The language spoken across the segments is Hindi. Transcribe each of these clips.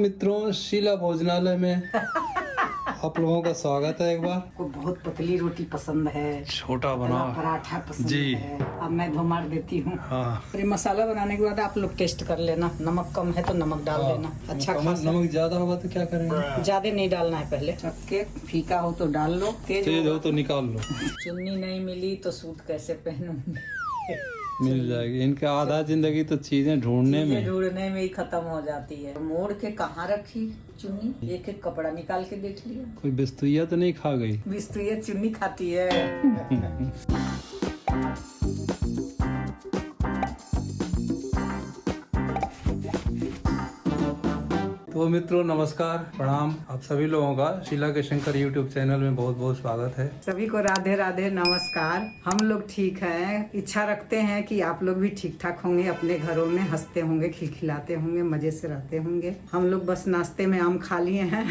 मित्रों, शीला भोजनालय में आप लोगों का स्वागत है। एक बार को बहुत पतली रोटी पसंद है, छोटा बना पराठा पसंद जी। है। अब मैं धुमार देती हूँ। हाँ, फिर मसाला बनाने के बाद आप लोग टेस्ट कर लेना, नमक कम है तो नमक डाल देना। अच्छा खासा नमक ज्यादा होगा तो क्या करेंगे? ज्यादा नहीं डालना है, पहले चक्के फीका हो तो डाल लो, तेज हो तो निकाल लो। चुन्नी नहीं मिली तो सूट कैसे पहनूंगी? मिल जाएगी। इनका आधा जिंदगी तो चीजें ढूंढने में ही खत्म हो जाती है। मोड़ के कहाँ रखी चुन्नी, एक एक कपड़ा निकाल के देख लिया। कोई बिस्तुइया तो नहीं खा गई? बिस्तुए चुन्नी खाती है। तो मित्रों नमस्कार, प्रणाम। आप सभी लोगों का शीला के शंकर यूट्यूब चैनल में बहुत बहुत स्वागत है। सभी को राधे राधे नमस्कार। हम लोग ठीक हैं, इच्छा रखते हैं कि आप लोग भी ठीक ठाक होंगे, अपने घरों में हंसते होंगे, खिलखिलाते होंगे, मजे से रहते होंगे। हम लोग बस नाश्ते में आम खा लिए हैं।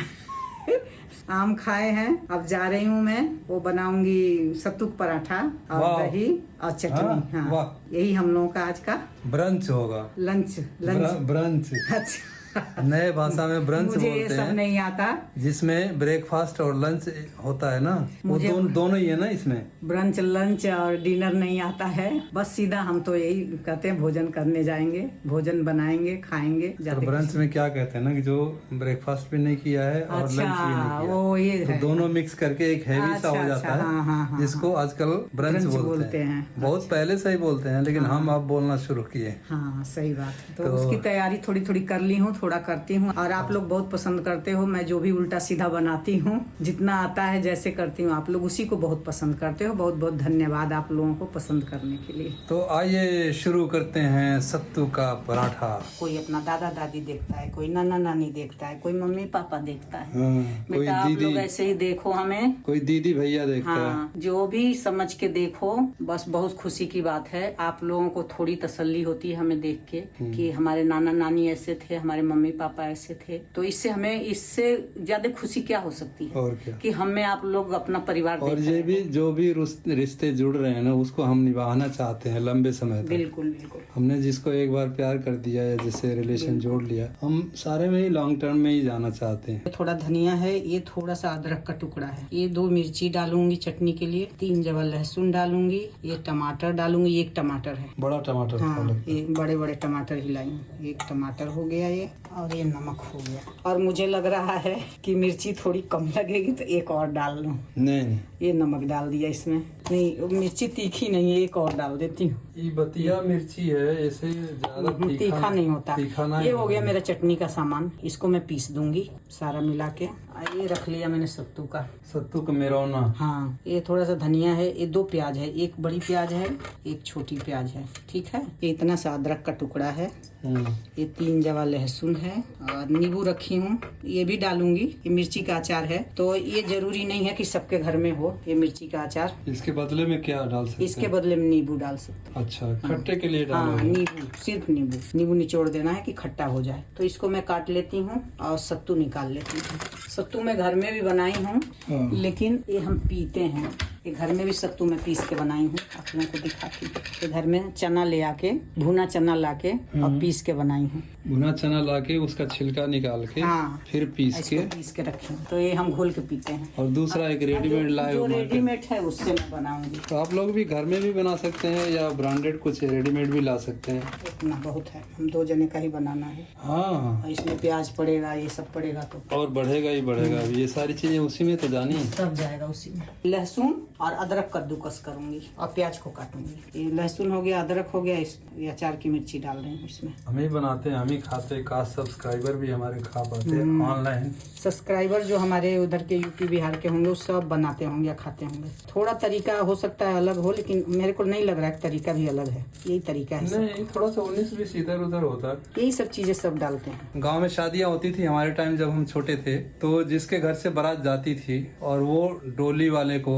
आम खाए हैं। अब जा रही हूँ मैं, वो बनाऊंगी सत्तू पराठा और दही और चटनी। हाँ, यही हम लोगों का आज का ब्रंच होगा। लंच ब्रंच अच्छा, नए भाषा में ब्रंच मुझे बोलते ये सब हैं, नहीं आता। जिसमें ब्रेकफास्ट और लंच होता है ना, वो दोनों ही है ना इसमें। ब्रंच, लंच और डिनर नहीं आता है। बस सीधा हम तो यही कहते हैं, भोजन करने जाएंगे, भोजन बनाएंगे, खाएंगे। तो ब्रंच में क्या कहते हैं ना कि जो ब्रेकफास्ट भी नहीं किया है और लंच भी नहीं किया, वो ये तो है। दोनों मिक्स करके एक हैवी सा हो जाता है। हाँ, जिसको आजकल ब्रंच बोलते हैं। बहुत पहले से ही बोलते हैं, लेकिन हम अब बोलना शुरू किए। हाँ, सही बात है। तो उसकी तैयारी थोड़ी थोड़ी कर ली हूँ, थोड़ा करती हूँ। और आप लोग बहुत पसंद करते हो मैं जो भी उल्टा सीधा बनाती हूँ, जितना आता है जैसे करती हूँ, आप लोग उसी को बहुत पसंद करते हो। बहुत बहुत धन्यवाद आप लोगों को पसंद करने के लिए। तो आइए शुरू करते हैं सत्तू का पराठा। कोई अपना दादा दादी देखता है, कोई नाना नानी देखता है, कोई मम्मी पापा देखता है। कोई बेटा आप लोग दीदी, ऐसे ही देखो हमें, कोई दीदी भैया देखता है। हाँ, जो भी समझ के देखो। बस बहुत खुशी की बात है, आप लोगों को थोड़ी तसल्ली होती है हमें देख के कि हमारे नाना नानी ऐसे थे, हमारे मम्मी पापा ऐसे थे। तो इससे ज्यादा खुशी क्या हो सकती है? और क्या कि हमें आप लोग अपना परिवार और ये भी जो भी रिश्ते जुड़ रहे हैं ना, उसको हम निभाना चाहते हैं लंबे समय तक। बिल्कुल बिल्कुल। हमने जिसको एक बार प्यार कर दिया या जैसे रिलेशन जोड़ लिया, हम सारे में ही लॉन्ग टर्म में ही जाना चाहते हैं। थोड़ा धनिया है, ये थोड़ा सा अदरक का टुकड़ा है, ये 2 मिर्ची डालूंगी चटनी के लिए, 3 जवा लहसुन डालूंगी, ये टमाटर डालूंगी, 1 टमाटर है, बड़ा टमाटर। हाँ, ये बड़े बड़े टमाटर हिलाई, 1 टमाटर हो गया ये, और ये नमक हो गया। और मुझे लग रहा है कि मिर्ची थोड़ी कम लगेगी तो 1 और डाल लूं। नहीं, ये नमक डाल दिया इसमें, नहीं मिर्ची तीखी नहीं है, 1 और डाल देती हूँ। ये बतिया मिर्ची है, ऐसे ज्यादा तीखा नहीं होता। तीखा नहीं। ये हो गया मेरा चटनी का सामान, इसको मैं पीस दूंगी सारा मिला के। ये रख लिया मैंने सत्तू का मेरौना। हाँ, ये थोड़ा सा धनिया है, ये 2 प्याज है, 1 बड़ी प्याज है, 1 छोटी प्याज है, ठीक है। ये इतना सा अदरक का टुकड़ा है, ये 3 जवा लहसुन है, और नींबू रखी हूँ, ये भी डालूंगी। ये मिर्ची का अचार है, तो ये जरूरी नहीं है कि सबके घर में हो ये मिर्ची का अचार। इसके बदले में क्या डाल सकते हैं? इसके बदले में नींबू डाल सकते हैं। अच्छा, खट्टे के लिए हाँ, डालोगे? नींबू, सिर्फ नींबू निचोड़ देना है कि खट्टा हो जाए। तो इसको मैं काट लेती हूँ और सत्तू निकाल लेती हूँ। सत्तू मैं घर में भी बनाई हूँ, लेकिन ये हम पीते हैं। ये घर में भी सत्तू मैं पीस के बनाई हूँ, आप लोगों को दिखाती हूँ। ये घर में चना ले आके, भुना चना लाके और पीस के बनाई हूँ। भुना चना लाके उसका छिलका निकाल के, हाँ, फिर पीस के रखी हूँ। तो ये हम घोल के पीते हैं। और दूसरा एक रेडीमेड लाए जो हो मार्केट। रेडीमेड है उससे मैं बनाऊंगी। तो आप लोग भी घर में भी बना सकते हैं या ब्रांडेड कुछ रेडीमेड भी ला सकते हैं। इतना बहुत है, हम 2 जने का ही बनाना है। हाँ, और इसमें प्याज पड़ेगा, ये सब पड़ेगा तो और बढ़ेगा ही बढ़ेगा। ये सारी चीजें उसी में तो जानी। सब जाएगा उसी में। लहसुन और अदरक कद्दूकस करूंगी और प्याज को काटूंगी। ये लहसुन हो गया, अदरक हो गया, ये अचार की मिर्ची डाल रही हूँ इसमें। हम ही बनाते हैं, हम ही खाते हैं। काश सब्सक्राइबर भी हमारे खा पाते हैं ऑनलाइन। सब्सक्राइबर जो हमारे उधर के यूपी बिहार के होंगे, वो सब बनाते होंगे या खाते होंगे। थोड़ा तरीका हो सकता है अलग हो, लेकिन मेरे को नहीं लग रहा है तरीका भी अलग है। यही तरीका है सब। नहीं, थोड़ा सा 19-20 इधर उधर होता है। यही सब चीजें सब डालते हैं। गांव में शादियां होती थी हमारे टाइम जब हम छोटे थे, तो जिसके घर से बारात जाती थी और वो डोली वाले को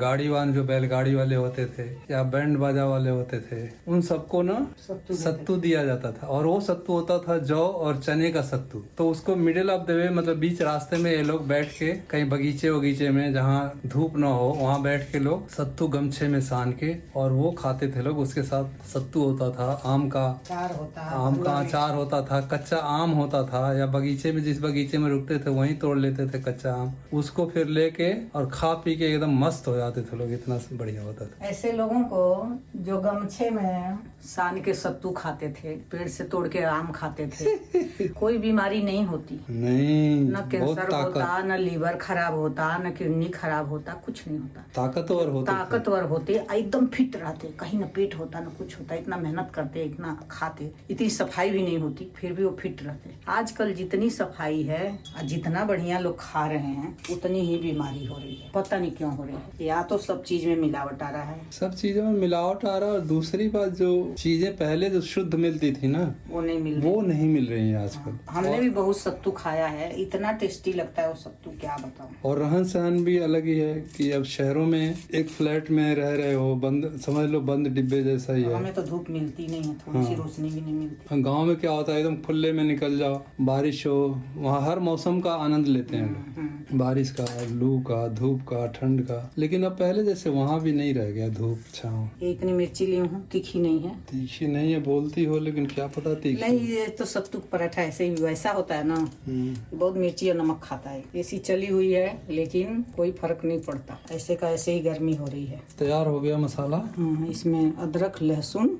गाड़ी वान जो बैलगाड़ी वाले होते थे या बैंड बाजा वाले होते थे, उन सबको ना सत्तू दिया जाता था। और वो सत्तू होता था जौ और चने का सत्तू। तो उसको मिडिल ऑफ द वे, मतलब बीच रास्ते में ये लोग बैठ के कहीं बगीचे में जहाँ धूप ना हो वहाँ बैठ के लोग सत्तू गमछे में सान के और वो खाते थे लोग। उसके साथ सत्तू होता था, आम का अचार होता था, कच्चा आम होता था, या बगीचे में जिस बगीचे में रुकते थे वहीं तोड़ लेते थे कच्चा आम, उसको फिर लेके और खा पी के एकदम मस्त हो जाते थे लोग। इतना बढ़िया होता था। ऐसे लोगों को जो गमछे में सान के सत्तू खाते थे, पेड़ से तोड़ के आम खाते थे, कोई बीमारी नहीं होती, नहीं, न कैंसर होता, न लीवर खराब होता, न किडनी खराब होता, कुछ नहीं होता। ताकतवर होते, एकदम फिट रहते, कहीं न पेट होता न कुछ होता। इतना मेहनत करते, इतना खाते, इतनी सफाई भी नहीं होती, फिर भी वो फिट रहते। आजकल जितनी सफाई है और जितना बढ़िया लोग खा रहे हैं उतनी ही बीमारी हो रही है। पता नहीं क्यों हो रही है। या तो सब चीज में मिलावट आ रहा है, सब चीजों में मिलावट आ रहा है। और दूसरी बात, जो चीजें पहले जो शुद्ध मिलती थी ना, वो नहीं मिल रही है आजकल। हमने भी बहुत सत्तू खाया है, इतना टेस्टी लगता है वो सत्तू, क्या बताऊं। और रहन सहन भी अलग ही है कि अब शहरों में एक फ्लैट में रह रहे हो, बंद समझ लो, बंद डिब्बे जैसा ही है। हमें तो धूप मिलती नहीं है, थोड़ी सी रोशनी भी नहीं मिलती। गाँव में क्या होता है, एकदम खुले में निकल जाओ, बारिश हो, वहाँ हर मौसम का आनंद लेते हैं लोग, बारिश का, लू का, धूप का, ठंड का। लेकिन अब पहले जैसे वहाँ भी नहीं रह गया धूप छाँव। इतनी मिर्ची ली हूँ, तीखी नहीं है। तीखी नहीं है बोलती हो, लेकिन क्या पता तीखी नहीं। ये तो सत्तू का पराठा ऐसे ही वैसा होता है ना, बहुत मिर्ची और नमक खाता है। ऐसी चली हुई है लेकिन कोई फर्क नहीं पड़ता, ऐसे का ऐसे ही गर्मी हो रही है। तैयार हो गया मसाला। इसमें अदरक, लहसुन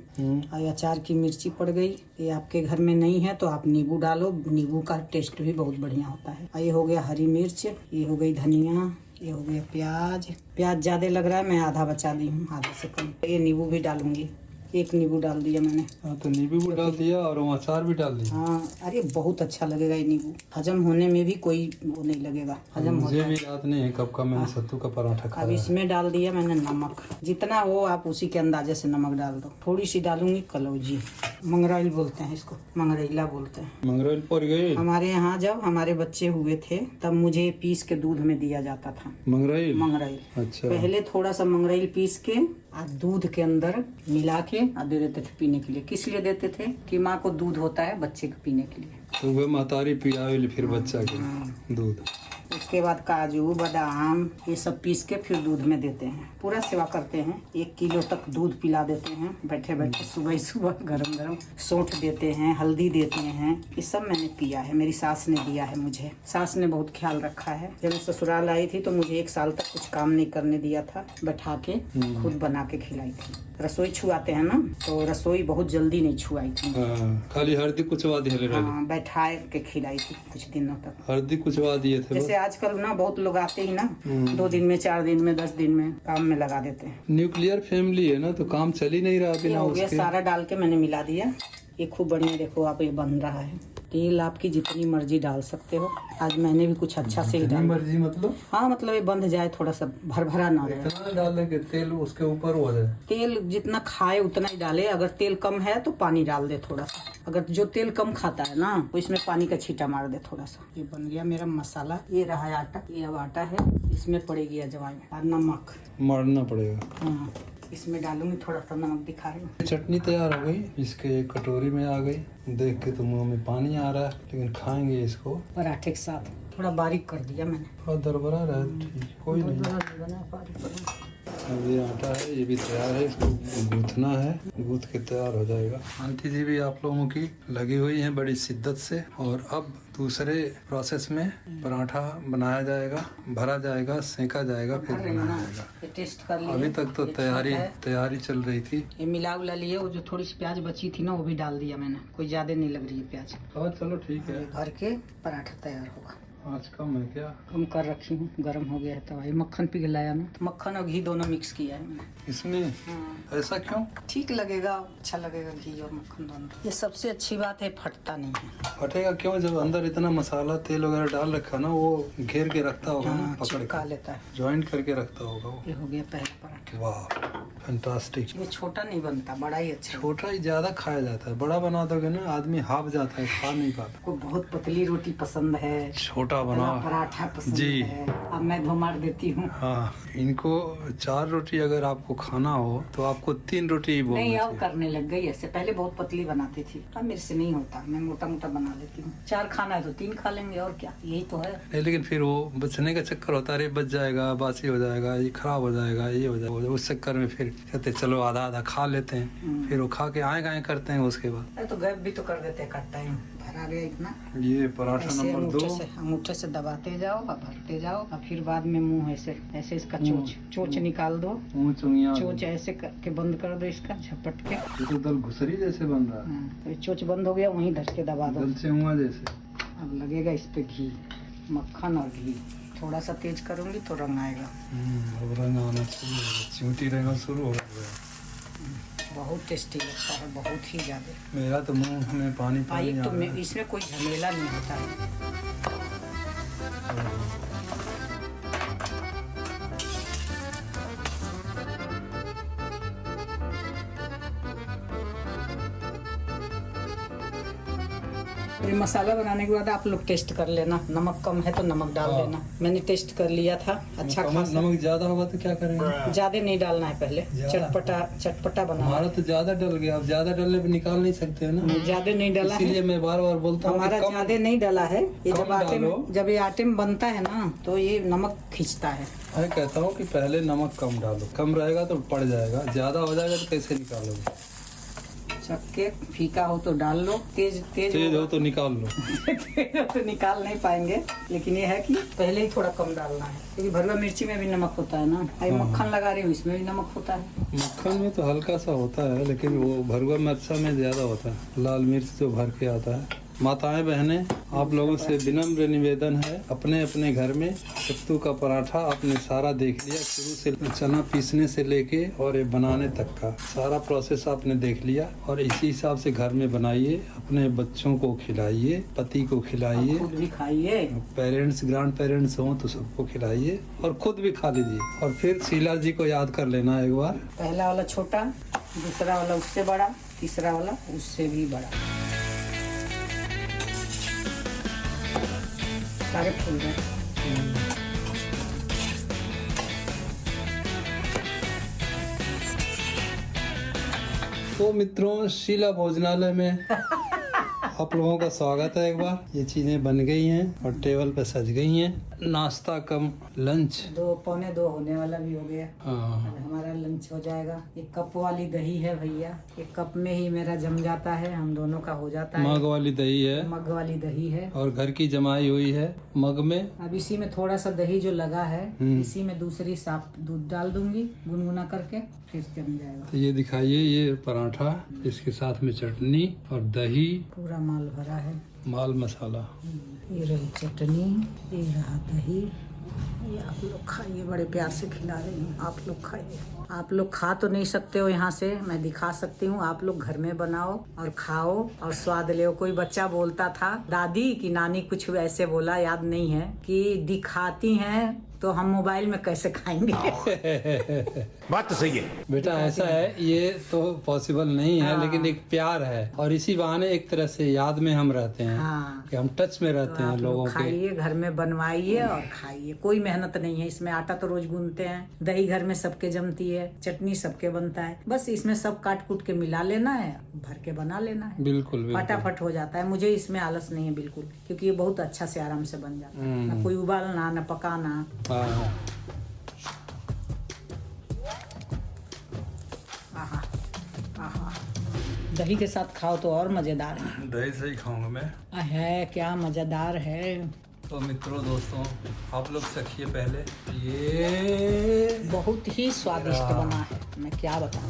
और अचार की मिर्ची पड़ गई। ये आपके घर में नहीं है तो आप नींबू डालो, नींबू का टेस्ट भी बहुत बढ़िया होता है। ये हो गया हरी मिर्च, ये हो गई धनिया, ये हो गया प्याज। प्याज ज्यादा लग रहा है, मैं आधा बचा दी हूँ, आधा से कम। ये नींबू भी डालूंगी, एक नींबू डाल दिया मैंने। हाँ, तो नींबू भी डाल दिया और वो अचार भी डाल दिया। हाँ, अरे बहुत अच्छा लगेगा ये नींबू, हजम होने में भी कोई वो नहीं लगेगा, हजम होता है। मुझे भी याद नहीं है कब का मैंने सत्तू का पराठा खाया। अब इसमें डाल दिया मैंने नमक, जितना हो आप उसी के अंदाजे से नमक डाल दो। थोड़ी सी डालूंगी कलौजी, मंगराइल बोलते हैं इसको, मंगरैला बोलते हैं। मंगरैल पड़ गई। हमारे यहाँ जब हमारे बच्चे हुए थे तब मुझे पीस के दूध में दिया जाता था मंगराइल। अच्छा। पहले थोड़ा सा मंगराइल पीस के और दूध के अंदर मिला के और दे देते थे पीने के लिए। किस लिए देते थे कि माँ को दूध होता है बच्चे को पीने के लिए, तो वह महतारी पियावे फिर बच्चा के दूध। उसके बाद काजू बादाम ये सब पीस के फिर दूध में देते हैं। पूरा सेवा करते हैं, 1 किलो तक दूध पिला देते हैं बैठे बैठे, सुबह सुबह गरम गरम। सौंठ देते हैं, हल्दी देते हैं, ये सब मैंने पिया है। मेरी सास ने दिया है मुझे, सास ने बहुत ख्याल रखा है। जब मैं ससुराल आई थी तो मुझे 1 साल तक कुछ काम नहीं करने दिया था, बैठा के खुद बना के खिलाई थी। रसोई छुआते हैं ना, तो रसोई बहुत जल्दी नहीं छुआई थी। खाली हल्दी कुचवा दिए। हाँ, बैठा के खिलाई थी कुछ दिनों तक, हल्दी कुचवा दिए थे। जैसे आजकल ना बहुत लोग आते ही ना 2 दिन में, 4 दिन में, 10 दिन में काम में लगा देते हैं। न्यूक्लियर फैमिली है ना, तो काम चल ही नहीं रहा बिना उसके। सारा डाल के मैंने मिला दिया। ये खूब बढ़िया, देखो आप, ये बन रहा है। तेल आपकी जितनी मर्जी डाल सकते हो। आज मैंने भी कुछ अच्छा से ही डाला। मर्जी मतलब? हाँ, मतलब ये बंध जाए, थोड़ा सा भरभरा ना रहे। इतना डालें कि तेल उसके ऊपर हो जाए। तेल जितना खाए उतना ही डाले। अगर तेल कम है तो पानी डाल दे थोड़ा सा। अगर जो तेल कम खाता है ना तो इसमें पानी का छींटा मार दे थोड़ा सा। ये बन गया मेरा मसाला। ये रहा है आटा, ये अब आटा है, इसमें पड़ेगी अजवाइन और नमक। मारना पड़ेगा। हाँ, इसमें डालूंगी थोड़ा सा नमक, दिखा रही हूँ। चटनी तैयार हो गई, इसके एक कटोरी में आ गई। देख के तो मुंह में पानी आ रहा है, लेकिन खाएंगे इसको पराठे के साथ। थोड़ा बारीक कर दिया मैंने, थोड़ा दरबरा रहा है, ठीक, कोई नहीं। अब ये आटा है, ये भी तैयार है, इसको गूंथना है, गूंथ के तैयार हो जाएगा। आंटी जी भी आप लोगों की लगी हुई हैं बड़ी शिद्दत से। और अब दूसरे प्रोसेस में पराठा बनाया जाएगा, भरा जाएगा, सेका जाएगा, फिर बनाया जाएगा। टेस्ट कर लिया। अभी तक तो तैयारी चल रही थी। ये मिला उला लिए, वो जो थोड़ी सी प्याज बची थी ना वो भी डाल दिया मैंने, कोई ज्यादा नहीं लग रही है प्याज। हाँ चलो ठीक है, भर के पराठा तैयार होगा। आज कम है क्या? कम कर रखी हूँ, गर्म हो गया है तवा। ये मक्खन पिघलाया ना, तो मक्खन और घी दोनों मिक्स किया है मैंने इसमें। ऐसा क्यों? ठीक लगेगा, अच्छा लगेगा घी और मक्खन दोनों। ये सबसे अच्छी बात है, फटता नहीं है। फटेगा क्यों? जब अंदर इतना मसाला तेल वगैरह डाल रखा ना, वो घेर के रखता होगा ना, पकड़ के लेता है, ज्वाइंट करके रखता होगा वो। ये हो गया पहला पराठा। वाह। फैंटास्टिक। ये छोटा नहीं बनता, बड़ा ही अच्छा। छोटा ही ज्यादा खाया जाता है, बड़ा बना दोगे ना आदमी हाफ जाता है, खा नहीं पाता। को बहुत पतली रोटी पसंद है, छोटा पतला बनाओ पराठा पसंद जी। है। अब मैं धुमार देती हूँ। हाँ, इनको 4 रोटी अगर आपको खाना हो तो आपको 3 रोटी ही बोलना नहीं, अब चाहिए। करने लग गई ऐसे। पहले बहुत पतली बनाती थी, अब मेरे से नहीं होता, मैं मोटा मोटा बना लेती हूँ। 4 खाना है तो 3 खा लेंगे, और क्या, यही तो है। नहीं, लेकिन फिर वो बचने का चक्कर होता है, अरे बच जाएगा, बासी हो जाएगा, ये खराब हो जाएगा, ये हो जाएगा, उस चक्कर में फिर कहते चलो आधा आधा खा लेते हैं, फिर वो खा के आए गाए करते हैं। उसके बाद अरे तो गैप भी तो कर देते हैं, कट टाइम भरा गया इतना। ये पराठा ऐसे नंबर 2। अंगूठे से दबाते जाओ और भरते जाओ, और फिर बाद में मुंह ऐसे ऐसे इसका चोच निकाल दो। चोच ऐसे करके बंद कर दो इसका, झपट के। ये तो दल घुसरी जैसे बन रहा है, तो ये चोच बंद हो गया, वहीं धर के दबा दो। दल से हुआ जैसे। अब लगेगा इस पे घी, मक्खन और घी। थोड़ा सा तेज करूंगी तो रंग आएगा। अब रंग आना शुरू हो गया, चिमटी रहना शुरू हो गया। बहुत टेस्टी लगता है, बहुत ही ज्यादा। मेरा तो मुंह में पानी पानी आ तो रहा है। इसमें कोई झमेला नहीं होता है। ये मसाला बनाने के बाद आप लोग टेस्ट कर लेना, नमक कम है तो नमक डाल हाँ। देना। मैंने टेस्ट कर लिया था, अच्छा खासा। नमक ज्यादा होगा तो क्या करेंगे? ज्यादा नहीं डालना है, पहले ज्यादा? चटपटा बनाना हमारा तो ज्यादा डल गया, अब ज्यादा डलने पे निकाल नहीं सकते है ना, है। ज्यादा नहीं डाला है, इसीलिए मैं बार बार बोलता हूँ हमारा कि कम। ज्यादा नहीं डाला है। ये कम जब आटे डालो। में जब ये आटे में बनता है ना, तो ये नमक खींचता है। मैं कहता हूँ कि पहले नमक कम डालो, कम रहेगा तो पड़ जाएगा, ज्यादा हो जाएगा तो कैसे निकालोगे? चक्के फीका हो तो डाल लो, तेज हो तो निकाल लो। तेज हो तो निकाल नहीं पाएंगे, लेकिन ये है कि पहले ही थोड़ा कम डालना है, क्योंकि भरवा मिर्ची में भी नमक होता है ना। अभी मक्खन लगा रही हूँ, इसमें भी नमक होता है। मक्खन में तो हल्का सा होता है, लेकिन वो भरवा मिर्चा में ज्यादा होता है। लाल मिर्च जो भर के आता है। माताएं बहनें, आप लोगों से विनम्र निवेदन है, अपने अपने घर में सत्तू का पराठा आपने सारा देख लिया, शुरू से चना पीसने से लेके और ये बनाने तक का सारा प्रोसेस आपने देख लिया, और इसी हिसाब से घर में बनाइए, अपने बच्चों को खिलाइए, पति को खिलाइए, खुद भी खाइए। पेरेंट्स ग्रैंड पेरेंट्स हों तो सबको खिलाइए, और खुद भी खा लीजिए। और फिर शीला जी को याद कर लेना एक बार। पहला वाला छोटा, दूसरा वाला उससे बड़ा, तीसरा वाला उससे भी बड़ा। सारे फूल गए। तो मित्रों, शीला भोजनालय में आप लोगों का स्वागत है। एक बार ये चीजें बन गई हैं और टेबल पे सज गई हैं। नाश्ता कम लंच 2:45 होने वाला भी हो गया। हाँ। अब हमारा लंच हो जाएगा। एक कप वाली दही है भैया, एक कप में ही मेरा जम जाता है, हम दोनों का हो जाता है। मग वाली दही है, मग वाली दही है, और घर की जमाई हुई है मग में। अब इसी में थोड़ा सा दही जो लगा है, इसी में दूसरी साफ दूध डाल दूंगी गुनगुना करके, फिर जम जाएगा। तो ये दिखाइए, ये पराठा, इसके साथ में चटनी और दही, पूरा माल भरा है। माल मसाला। ये रही चटनी, ये रहा दही। ये आप लोग खाइए, बड़े प्यार से खिला रही हूँ, आप लोग खाइए। आप लोग खा तो नहीं सकते हो यहाँ से, मैं दिखा सकती हूँ। आप लोग घर में बनाओ और खाओ और स्वाद ले। कोई बच्चा बोलता था दादी की नानी कुछ ऐसे बोला, याद नहीं है, कि दिखाती हैं तो हम मोबाइल में कैसे खाएंगे। बात तो सही है बेटा, ऐसा है, ये तो पॉसिबल नहीं है, लेकिन एक प्यार है, और इसी बहाने एक तरह से याद में हम रहते हैं, हाँ। कि हम टच में रहते हैं आप लोगों लोग के। खाइए, घर में बनवाइए और खाइए। कोई मेहनत नहीं है इसमें। आटा तो रोज गूंथते हैं, दही घर में सबके जमती है, चटनी सबके बनता है, बस इसमें सब काट कूट के मिला लेना है, भर के बना लेना है, बिल्कुल बिल्कुल। फटाफट हो जाता है। मुझे इसमें आलस नहीं है बिल्कुल, क्योंकि ये बहुत अच्छा से आराम से बन जाता है। ना कोई उबालना, ना पकाना। हाँ। आहा, आहा। दही के साथ खाओ तो और मजेदार है। दही से ही खाऊंगा मैं। है क्या मजेदार है। तो मित्रों, दोस्तों, आप लोग चखिए पहले। ये बहुत ही स्वादिष्ट बना है, मैं क्या बताऊं।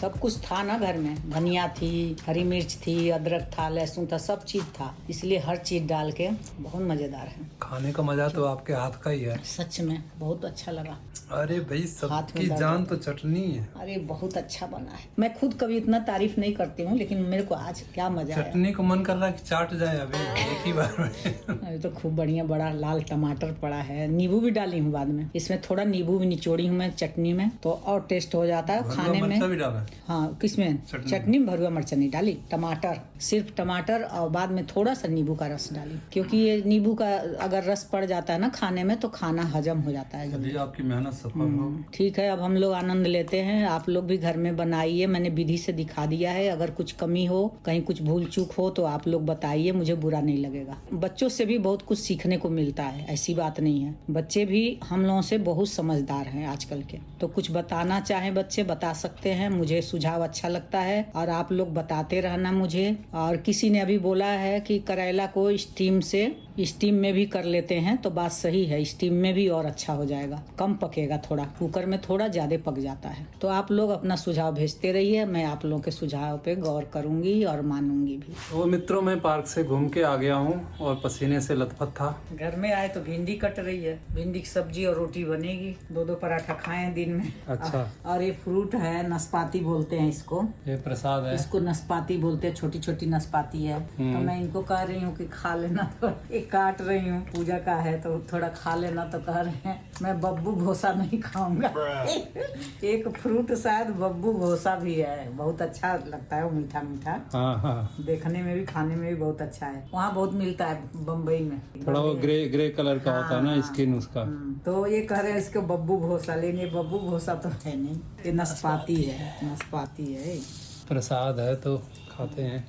सब कुछ था ना घर में, धनिया थी, हरी मिर्च थी, अदरक था, लहसुन था, सब चीज था, इसलिए हर चीज डाल के बहुत मजेदार है। खाने का मजा तो आपके हाथ का ही है। सच में बहुत अच्छा लगा। अरे भाई हाथ में सबकी दर्द जान होता तो चटनी है। अरे बहुत अच्छा बना है। मैं खुद कभी इतना तारीफ नहीं करती हूँ, लेकिन मेरे को आज क्या मजा आया। चटनी को मन कर रहा है कि चाट जाए अभी एक ही बार में। अभी तो खूब बढ़िया बड़ा लाल टमाटर पड़ा है, नींबू भी डाली हूँ बाद में, इसमें थोड़ा नींबू भी निचोड़ी हूँ मैं चटनी में, तो और टेस्ट हो जाता है खाने में। मिर्चा भी डाला? हाँ, किसमें? चटनी में भरुआ मिर्चा नहीं डाली, टमाटर, सिर्फ टमाटर, और बाद में थोड़ा सा नींबू का रस डाली, क्योंकि ये नींबू का अगर रस पड़ जाता है ना खाने में तो खाना हजम हो जाता है जल्दी। आपकी मेहनत सफल हो। ठीक है, अब हम लोग आनंद लेते हैं, आप लोग भी घर में बनाइए, मैंने विधि से दिखा दिया है। अगर कुछ कमी हो, कहीं कुछ भूल चूक हो तो आप लोग बताइए, मुझे बुरा नहीं लगेगा। बच्चों से भी बहुत कुछ सीखने को मिलता है, ऐसी बात नहीं है। बच्चे भी हम लोगों से बहुत समझदार हैं आजकल के, तो कुछ बताना चाहे बच्चे बता सकते हैं, मुझे सुझाव अच्छा लगता है और आप लोग बताते रहना मुझे। और किसी ने अभी बोला है कि करेला को स्टीम में भी कर लेते हैं, तो बात सही है, स्टीम में भी और अच्छा हो जाएगा, कम पकेगा, थोड़ा कुकर में थोड़ा ज्यादा पक जाता है। तो आप लोग अपना सुझाव भेजते रहिए, मैं आप लोगों के सुझाव पे गौर करूंगी और मानूंगी भी। वो मित्रों, मैं पार्क से घूम के आ गया हूँ और पसीने से लथपथ था। घर में आए तो भिंडी कट रही है, भिंडी की सब्जी और रोटी बनेगी, 2 पराठा खाए दिन में। अच्छा। और ये फ्रूट है, नाशपाती बोलते हैं इसको, ये प्रसाद है। इसको नाशपाती बोलते हैं, छोटी छोटी नाशपाती है। तो मैं इनको कह रही हूँ कि खा लेना, तो एक काट रही हूँ, पूजा का है तो थोड़ा खा लेना, तो कह रहे हैं मैं बब्बू भोसा नहीं खाऊंगा। एक फ्रूट शायद बब्बू भोसा भी है, बहुत अच्छा लगता है वो, मीठा मीठा, हाँ। देखने में भी खाने में भी बहुत अच्छा है। वहाँ बहुत मिलता है बम्बई में, थोड़ा वो ग्रे कलर का होता है ना स्किन उसका। तो ये कह रहे हैं इसको बब्बू भोसा, लेकिन ये बब्बू भोसा तो है नहीं, ये नाशपाती है, नाशपाती है। प्रसाद है तो खाते हैं।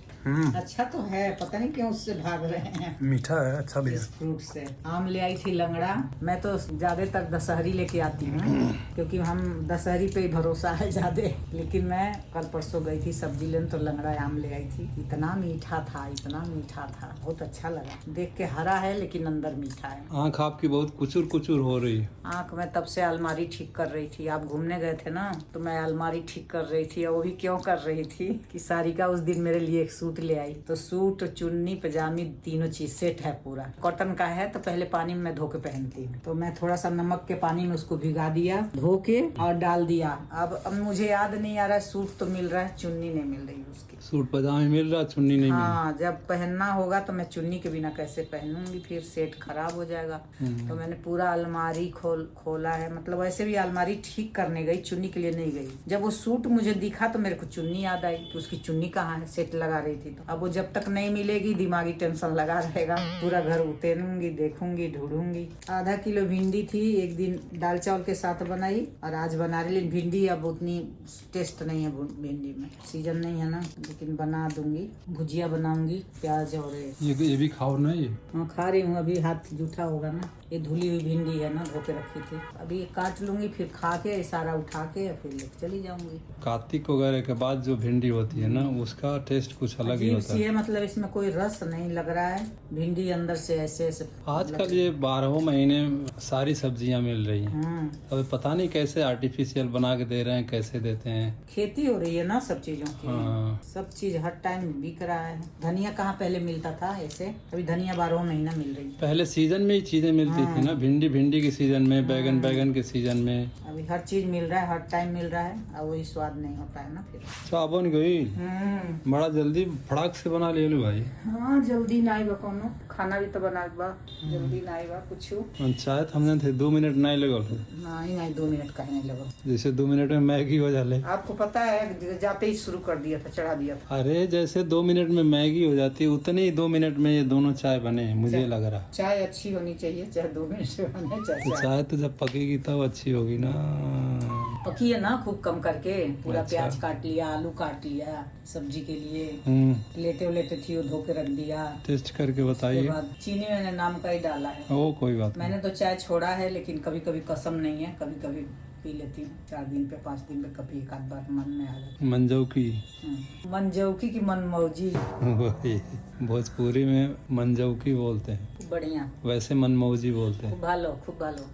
अच्छा तो है, पता नहीं क्यों उससे भाग रहे हैं। मीठा है, अच्छा भी है। इस फ्रूट से आम ले आई थी लंगड़ा, मैं तो ज्यादातर दशहरी लेके आती हूँ, क्योंकि हम दशहरी पे ही भरोसा है ज्यादा। लेकिन मैं कल परसों गई थी सब्जी लेने, तो लंगड़ा आम ले आई थी, इतना मीठा था, इतना मीठा था, बहुत अच्छा लगा देख के। हरा है लेकिन अंदर मीठा है। आँख आपकी बहुत कुचुर कुचुर हो रही है। आँख में तब से अलमारी ठीक कर रही थी, आप घूमने गए थे ना, तो मैं अलमारी ठीक कर रही थी। और वो भी क्यों कर रही थी कि सारिका उस दिन मेरे लिए एक सूट ले आई, तो सूट, चुन्नी, पजामी, तीनों चीज सेट है पूरा। कॉटन का है, तो पहले पानी में धो के पहनती हूँ, तो मैं थोड़ा सा नमक के पानी में उसको भिगा दिया, धो के और डाल दिया। अब मुझे याद नहीं आ रहा है, सूट तो मिल रहा है, चुन्नी नहीं मिल रही उसकी। सूट पजामे मिल रहा, चुन्नी नहीं मिल रही। हाँ, जब पहनना होगा तो मैं चुन्नी के बिना कैसे पहनूंगी, फिर सेट खराब हो जाएगा। तो मैंने पूरा अलमारी खोला है, मतलब वैसे भी अलमारी ठीक करने गई, चुन्नी के लिए नहीं गई। जब वो सूट मुझे दिखा तो मेरे को चुन्नी याद आई कि उसकी चुन्नी कहाँ है, सेट लगा रही थी। तो अब वो जब तक नहीं मिलेगी दिमागी टेंशन लगा रहेगा, पूरा घर उतेरूंगी, देखूंगी, ढूंढूंगी। आधा किलो भिंडी थी, एक दिन दाल चावल के साथ बनाई और आज बना रही। लेकिन भिंडी अब उतनी टेस्ट नहीं है भिंडी में, सीजन नहीं है ना, लेकिन बना दूंगी। भुजिया बनाऊंगी, प्याज और ये भी खाओ ना ये। हाँ, खा रही हूँ, अभी हाथ जूठा होगा ना। ये धुली हुई भिंडी है ना, धो के रखी थी, अभी ये काट लूंगी, फिर खा के सारा उठा के फिर लेके चली जाऊंगी। कार्तिक वगैरह के बाद जो भिंडी होती है ना, उसका टेस्ट कुछ अलग ही होता है। मतलब इसमें कोई रस नहीं लग रहा है, भिंडी अंदर से ऐसे आजकल ये 12 महीने सारी सब्जियां मिल रही हैं। अब पता नहीं कैसे आर्टिफिशियल बना के दे रहे हैं, कैसे देते हैं। खेती हो रही है ना सब चीजों की। हाँ। सब चीज हर टाइम बिक रहा है। धनिया कहाँ पहले मिलता था ऐसे, अभी धनिया 12 महीना मिल रही है। पहले सीजन में ही चीजें मिलती थी ना, भिंडी के सीजन में, बैगन के सीजन में। अभी हर चीज मिल रहा है, हर टाइम मिल रहा है, और वही स्वाद नहीं होता है ना फिर। चाय बन गई, बड़ा जल्दी फटाक से बना ले लो भाई। हाँ, जल्दी नहीं बा, कोनो खाना भी तो बना बा, जल्दी नहीं बा कुछ। चाय हमने थे 2 मिनट नहीं लगा। नहीं 2 मिनट कहीं नहीं लगा। जैसे 2 मिनट में मैगी हो जाले। आपको पता है, जाते ही शुरू कर दिया था, चढ़ा दिया था। अरे जैसे 2 मिनट में मैगी हो जाती है, उतने ही 2 मिनट में ये दोनों चाय बने, मुझे लग रहा। चाय अच्छी होनी चाहिए, चाहे 2 मिनट से बने, चाय तो जब पकेगी तब अच्छी होगी ना। पकी है ना खूब कम करके, पूरा प्याज काट लिया, आलू काट लिया सब्जी के लिए, लेटे थी वो धो के रख दिया। टेस्ट करके बताइए। चीनी मैंने नाम का ही डाला है। ओ कोई बात। मैंने तो चाय छोड़ा है, लेकिन कभी कभी कसम नहीं है, कभी कभी पी लेती हूँ। 4 दिन पे 5 दिन पे कभी एक आध बार मन में आ जाती। मंजौकी की मनमौजी। भोजपुरी में मंजौकी बोलते हैं। बढ़िया वैसे मनमौजी बोलते हैं। खूब भालो खूब भालो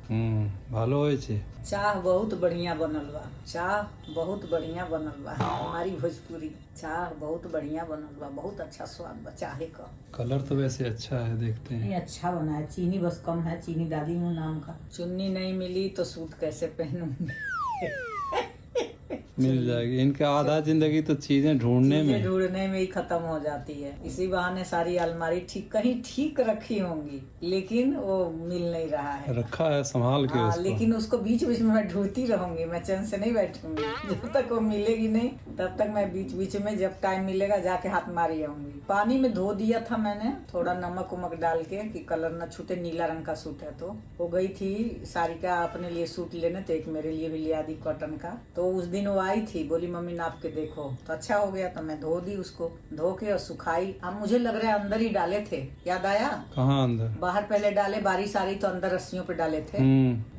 ভালো হয়েছে। चाह बहुत बढ़िया बनल बा चाह बहुत बढ़िया बनल बा हमारी भोजपुरी चाह बहुत बढ़िया बनल बा बहुत अच्छा स्वाद बा चाहे का कलर तो वैसे अच्छा है, देखते हैं। नहीं अच्छा बना है चीनी बस कम है चीनी डाली हूँ नाम का चुन्नी नहीं मिली तो सूट कैसे पहनूंगी मिल जाएगी। इनका आधा जिंदगी तो चीजें ढूंढने में ढूंढने में ही खत्म हो जाती है। इसी बहाने सारी अलमारी कहीं ठीक रखी होंगी लेकिन वो मिल नहीं रहा है। रखा है संभाल के उसको। लेकिन उसको बीच बीच में मैं ढूंढती रहूंगी, मैं चैन से नहीं बैठूंगी जब तक वो मिलेगी नहीं तब तक मैं बीच बीच में जब टाइम मिलेगा जाके हाथ मारी आऊंगी। पानी में धो दिया था मैंने थोड़ा नमक उमक डाल के कि कलर न छूटे, नीला रंग का सूट है तो हो गई थी सारिका अपने लिए सूट लेने तो एक मेरे लिए भी लिया दी कॉटन का। तो उस दिन वो आई थी बोली मम्मी नाप के देखो तो अच्छा हो गया तो मैं धो दी उसको, धो के और सुखाई। अब मुझे लग रहा है अंदर ही डाले थे, याद आया? कहाँ अंदर? बाहर पहले डाले बारिश आ रही तो अंदर रस्सियों पे डाले थे,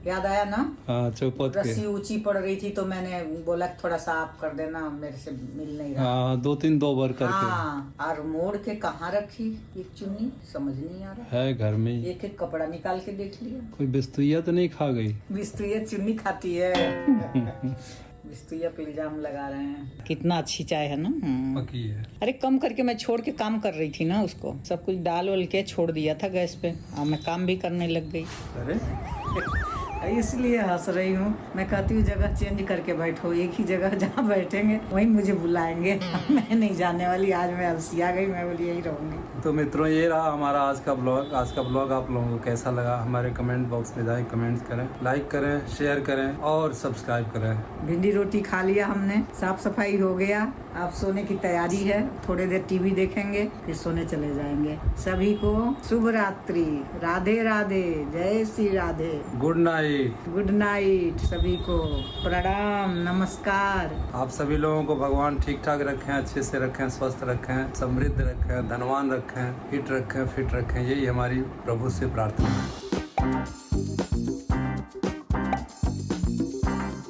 याद आया ना? हाँ चौपट के। रस्सी ऊंची पड़ रही थी तो मैंने बोला थोड़ा सा आप कर देना मेरे से मिल नहीं रहा। हाँ 2-3 बार करके। हाँ और मोड़ के कहाँ रखी एक चुन्नी समझ नहीं आ रहा है घर में। एक एक कपड़ा निकाल के देख लिया। कोई बिस्तुइया तो नहीं खा गई? बिस्तुइया चुन्नी खाती है बिस्तुइया पे इल्जाम लगा रहे हैं। कितना अच्छी चाय है ना। पकी है। अरे कम करके मैं छोड़ के काम कर रही थी ना उसको, सब कुछ डाल वाल के छोड़ दिया था गैस पे और मैं काम भी करने लग गई। अरे इसलिए हंस रही हूँ। मैं कहती हूँ जगह चेंज करके बैठो, एक ही जगह जहाँ बैठेंगे वहीं मुझे बुलाएंगे मैं नहीं जाने वाली। आज मैं अलसिया गई, मैं बोली यही रहूंगी। तो मित्रों ये रहा हमारा आज का ब्लॉग। आज का ब्लॉग आप लोगों को कैसा लगा हमारे कमेंट बॉक्स में जाएं, कमेंट्स करें, लाइक करें, शेयर करें और सब्सक्राइब करें। भिंडी रोटी खा लिया हमने, साफ सफाई हो गया, अब सोने की तैयारी है। थोड़ी देर टीवी देखेंगे फिर सोने चले जाएंगे। सभी को शुभ रात्रि, राधे राधे, जय Shri Radhe, good night. Good night, सभी को प्रणाम, नमस्कार। आप सभी लोगों को भगवान ठीक ठाक रखें, अच्छे से रखें, स्वस्थ रखें, समृद्ध रखें, धनवान रखें, हिट रखें, फिट रखें। यही हमारी प्रभु से प्रार्थना है।